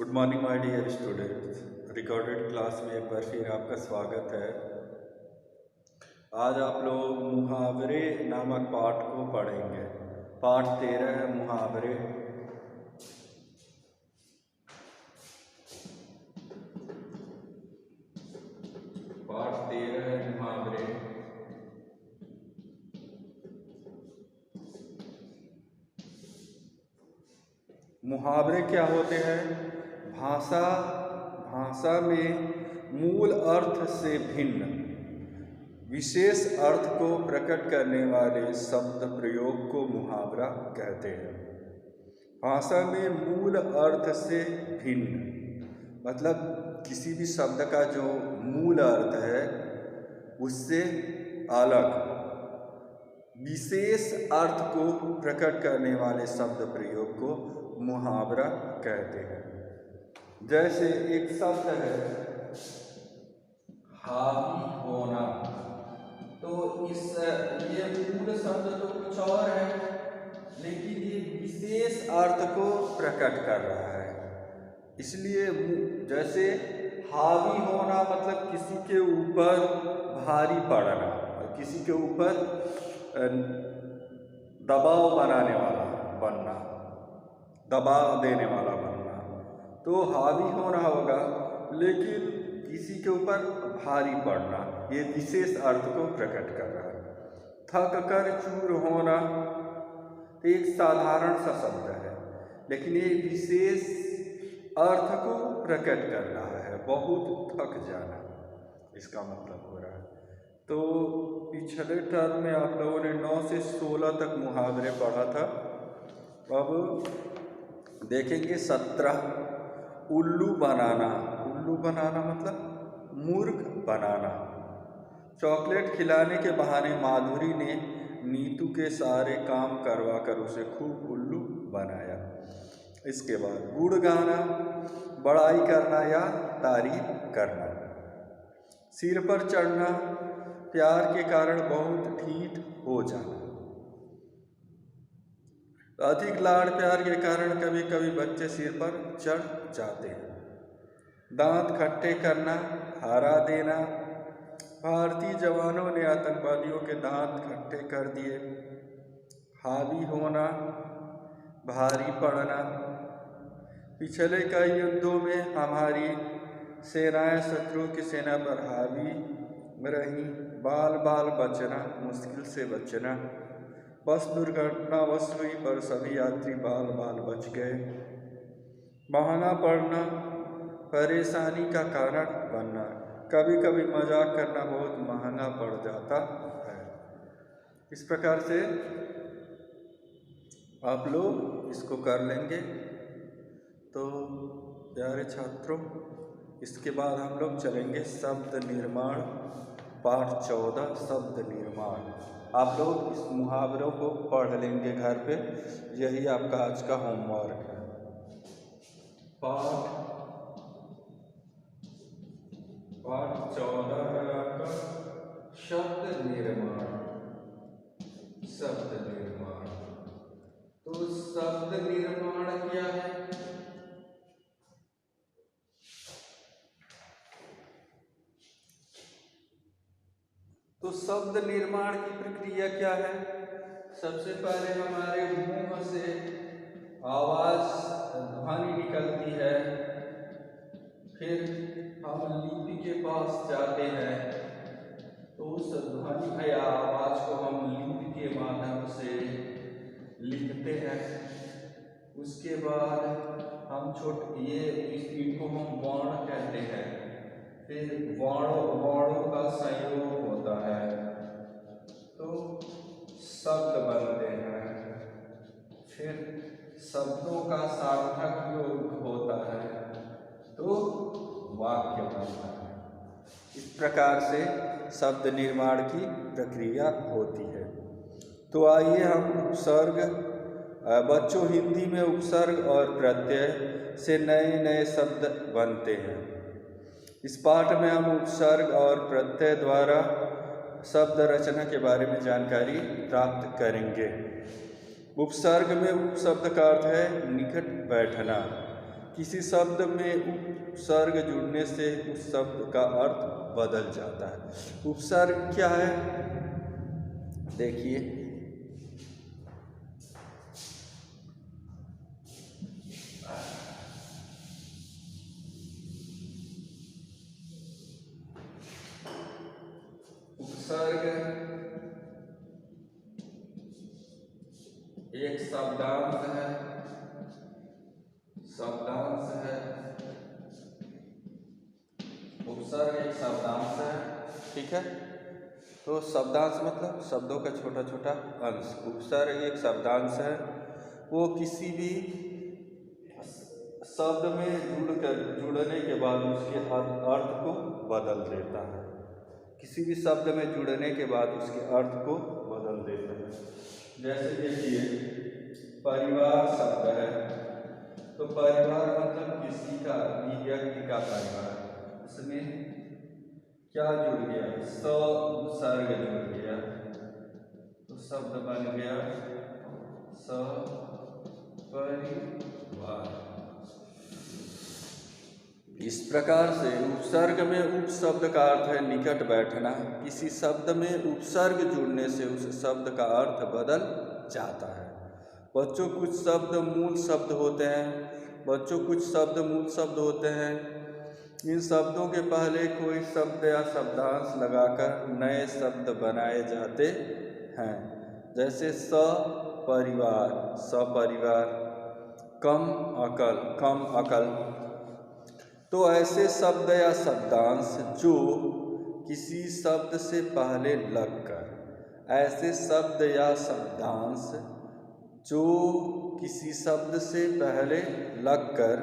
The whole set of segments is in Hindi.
Good morning my dear students. Recorded class में एक बार फिर आपका स्वागत है। आज आप लोग मुहावरे नामक पाठ को पढ़ेंगे। पाठ 13 है मुहावरे। पाठ 13 है मुहावरे। मुहावरे क्या होते हैं? भाषा में मूल अर्थ से भिन्न विशेष अर्थ को प्रकट करने वाले शब्द प्रयोग को मुहावरा कहते हैं। भाषा में मूल अर्थ से भिन्न मतलब किसी भी शब्द का जो मूल अर्थ है उससे अलग विशेष अर्थ को प्रकट करने वाले शब्द प्रयोग को मुहावरा कहते हैं। जैसे एक शब्द है हावी होना, तो ये मूल शब्द तो कुछ और है, लेकिन ये विशेष अर्थ को प्रकट कर रहा है। इसलिए जैसे हावी होना मतलब किसी के ऊपर भारी पड़ना, किसी के ऊपर दबाव बनाने वाला बनना, दबाव देने वाला बनना, तो हावी होना होगा। लेकिन किसी के ऊपर भारी पड़ना ये विशेष अर्थ को प्रकट कर रहा है। थक कर चूर होना तो एक साधारण सा शब्द है, लेकिन ये विशेष अर्थ को प्रकट कर रहा है। बहुत थक जाना इसका मतलब हो रहा है। तो पिछले टर्म में आप लोगों ने 9 से 16 तक मुहावरे पढ़ा था। अब देखेंगे 17। उल्लू बनाना। उल्लू बनाना मतलब मूर्ख बनाना। चॉकलेट खिलाने के बहाने माधुरी ने नीतू के सारे काम करवा कर उसे खूब उल्लू बनाया। इसके बाद गुड़ गाना, बड़ाई करना या तारीफ करना। सिर पर चढ़ना, प्यार के कारण बहुत ठीठ हो जाना। अधिक लाड़ प्यार के कारण कभी कभी बच्चे सिर पर चढ़ जाते हैं। दांत खट्टे करना, हरा देना। भारतीय जवानों ने आतंकवादियों के दांत खट्टे कर दिए। हावी होना, भारी पड़ना। पिछले कई युद्धों में हमारी सेनाएं शत्रु की सेना पर हावी रही। बाल बाल बचना, मुश्किल से बचना। बस दुर्घटनावश हुई पर सभी यात्री बाल बाल बच गए। महंगा पड़ना, परेशानी का कारण बनना। कभी कभी मजाक करना बहुत महंगा पड़ जाता है। इस प्रकार से आप लोग इसको कर लेंगे। तो प्यारे छात्रों, इसके बाद हम लोग चलेंगे शब्द निर्माण। पाठ 14 शब्द निर्माण। आप लोग इस मुहावरों को पढ़ लेंगे घर पे। यही आपका आज का होमवर्क है। पाठ 14 है आपका शब्द निर्माण। शब्द निर्माण। तो शब्द निर्माण क्या है? तो शब्द निर्माण की प्रक्रिया क्या है? सबसे पहले हमारे मुंह से आवाज ध्वनि निकलती है, फिर हम लिपि के पास जाते हैं, तो उस ध्वनि या आवाज को हम लिपि के माध्यम से लिखते हैं। उसके बाद हम इनको हम वर्ण कहते हैं। फिर वर्णों का संयोग होता है तो शब्द बनते हैं। फिर शब्दों का सार्थक योग होता है तो वाक्य बनता है। इस प्रकार से शब्द निर्माण की प्रक्रिया होती है। तो आइए हम उपसर्ग, बच्चों हिंदी में उपसर्ग और प्रत्यय से नए नए शब्द बनते हैं। इस पाठ में हम उपसर्ग और प्रत्यय द्वारा शब्द रचना के बारे में जानकारी प्राप्त करेंगे। उपसर्ग में उपशब्द का अर्थ है निकट बैठना। किसी शब्द में उपसर्ग जुड़ने से उस शब्द का अर्थ बदल जाता है। उपसर्ग क्या है? देखिए, उपसर्ग एक शब्दांश है, उपसर्ग एक शब्दांश है, ठीक है। तो शब्दांश मतलब शब्दों का छोटा छोटा अंश। उपसर्ग एक शब्दांश है, वो किसी भी शब्द में जुड़ने के बाद उसके अर्थ को बदल देता है। किसी भी शब्द में जुड़ने के बाद उसके अर्थ को बदल देता है। जैसे देखिए, परिवार शब्द है, तो परिवार मतलब किसी का भी व्यक्ति का परिवार, इसमें क्या जुड़ गया? उपसर्ग जुड़ गया, तो शब्द बन गया सपरिवार। इस प्रकार से उपसर्ग में उपशब्द का अर्थ है निकट बैठना। किसी शब्द में उपसर्ग जुड़ने से उस शब्द का अर्थ बदल जाता है। बच्चों, कुछ शब्द मूल शब्द होते हैं। इन शब्दों के पहले कोई शब्द या शब्दांश लगाकर नए शब्द बनाए जाते हैं। जैसे सपरिवार, कम अकल। तो ऐसे शब्द या शब्दांश जो किसी शब्द से पहले लगकर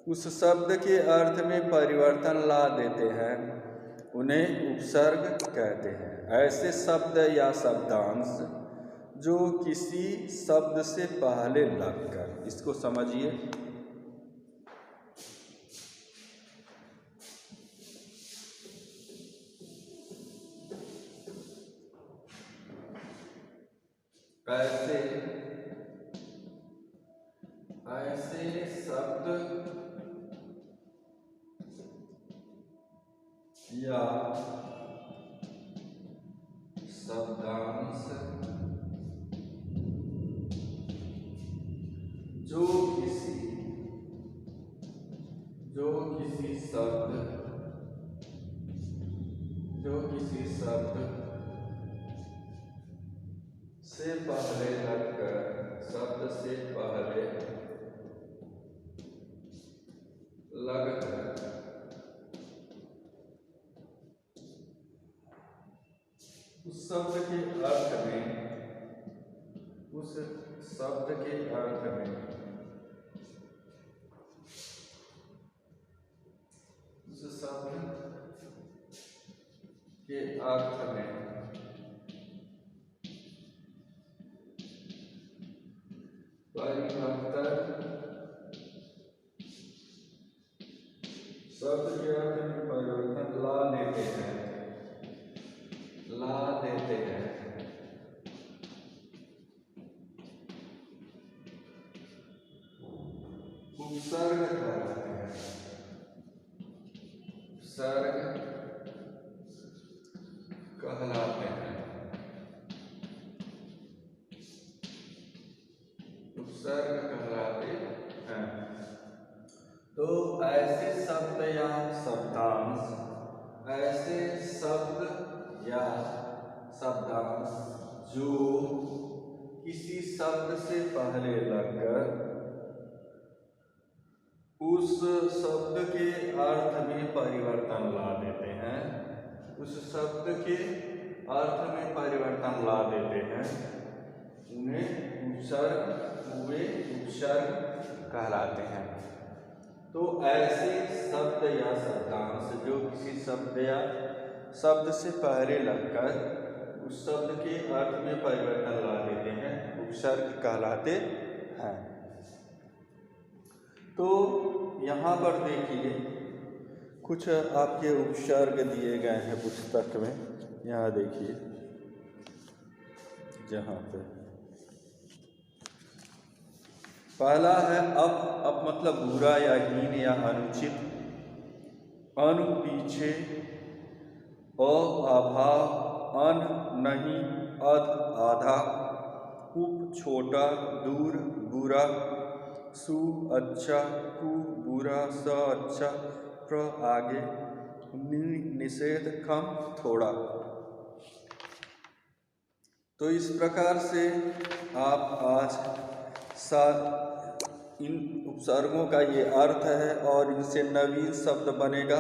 उस शब्द के अर्थ में परिवर्तन ला देते हैं, उन्हें उपसर्ग कहते हैं। ऐसे शब्द या शब्दांश जो किसी शब्द से पहले लगकर, इसको समझिए, ऐसे शब्द या शब्दांश जो किसी शब्द से पहले लगकर उस शब्द के अर्थ में परिवर्तन ला देते हैं। उपसर्ग कहलाते हैं। उपसर्ग कहलाते हैं। तो ऐसे शब्द या शब्दांश जो किसी शब्द से पहले लगकर उस शब्द के अर्थ में परिवर्तन ला देते हैं, उन्हें उपसर्ग कहलाते हैं। तो ऐसे शब्द या शब्दांश जो किसी शब्द से पहले लगकर उस शब्द के अर्थ में परिवर्तन ला देते हैं, उपसर्ग कहलाते हैं। तो यहाँ पर देखिए, कुछ आपके उपसर्ग दिए गए हैं पुस्तक में। यहाँ देखिए, जहाँ पे पहला है अप मतलब बुरा या हीन या अनुचित, अनु पीछे, अभाव, अन नहीं, अध आधा, उप छोटा, दूर बुरा, सु अच्छा, कु बुरा, स अच्छा, प्र आगे, निषेध कम थोड़ा। तो इस प्रकार से आप आज इन उपसर्गों का ये अर्थ है और इनसे नवीन शब्द बनेगा।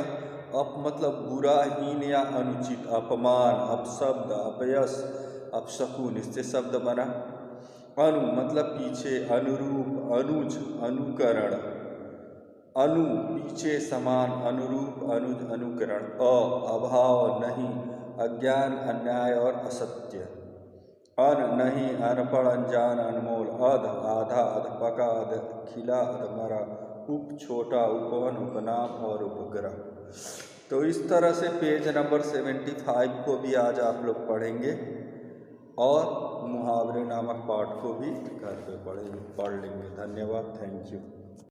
अप मतलब बुरा, हीन या अनुचित, अपमान, अपशब्द, अपयश, अपशकुन, इससे शब्द बना। अनु मतलब पीछे, अनुरूप, अनुज, अनुकरण, अनु पीछे समान, अनुरूप, अनुज, अनुकरण। अभाव नहीं, अज्ञान, अन्याय और असत्य। अन नहीं, अनपढ़, अनजान, अनमोल। अध आधा, अधपका, अधखिला, अधमरा। उप छोटा, उपवन, उपनाम और उपग्रह। तो इस तरह से पेज नंबर 75 को भी आज आप लोग पढ़ेंगे और मुहावरे नामक पाठ को भी घर पे पढ़ लेंगे। धन्यवाद, थैंक यू।